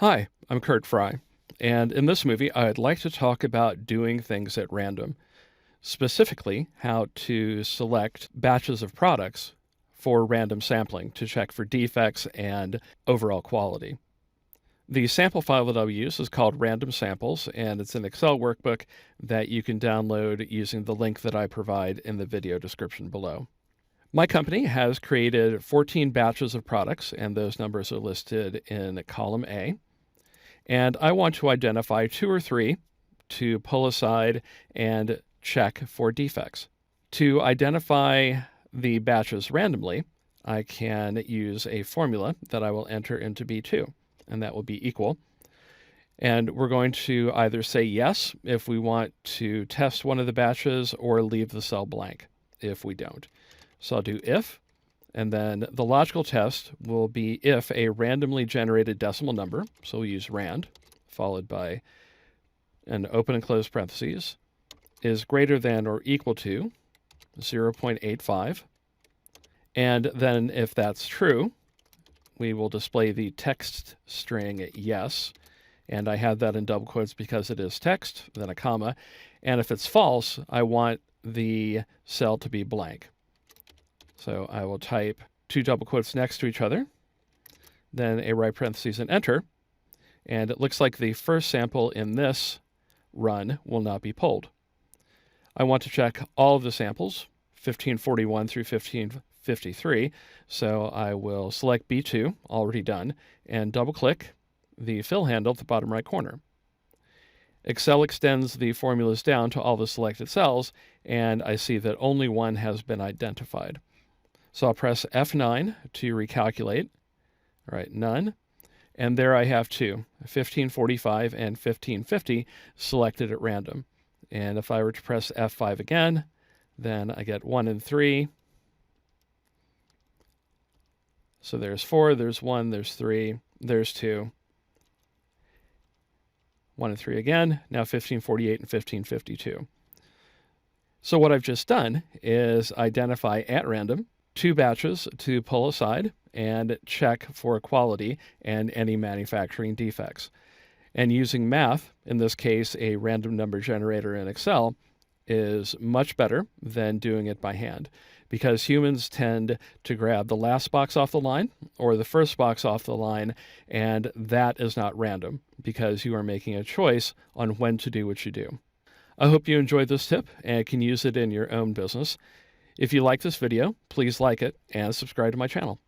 Hi, I'm Curt Frye, and in this movie, I'd like to talk about doing things at random, specifically how to select batches of products for random sampling to check for defects and overall quality. The sample file that I'll use is called Random Samples, and it's an Excel workbook that you can download using the link that I provide in the video description below. My company has created 14 batches of products, and those numbers are listed in column A. And I want to identify 2 or 3 to pull aside and check for defects. To identify the batches randomly, I can use a formula that I will enter into B2, and that will be equal. And we're going to either say yes if we want to test one of the batches or leave the cell blank if we don't. So I'll do if, and then the logical test will be if a randomly generated decimal number, so we'll use rand, followed by an open and close parentheses, is greater than or equal to 0.85. And then if that's true, we will display the text string yes. And I have that in double quotes because it is text, then a comma. And if it's false, I want the cell to be blank. So I will type 2 double quotes next to each other, then a right parentheses and enter. And it looks like the first sample in this run will not be pulled. I want to check all of the samples, 1541 through 1553. So I will select B2, already done, and double click the fill handle at the bottom right corner. Excel extends the formulas down to all the selected cells, and I see that only one has been identified. So I'll press F9 to recalculate. All right, none. And there I have 2, 1545 and 1550 selected at random. And if I were to press F5 again, then I get 1 and 3. So there's 4, there's 1, there's 3, there's 2. 1 and 3 again, now 1548 and 1552. So what I've just done is identify at random 2 batches to pull aside and check for quality and any manufacturing defects. And using math, in this case a random number generator in Excel, is much better than doing it by hand, because humans tend to grab the last box off the line or the first box off the line, and that is not random because you are making a choice on when to do what you do. I hope you enjoyed this tip and can use it in your own business. If you like this video, please like it and subscribe to my channel.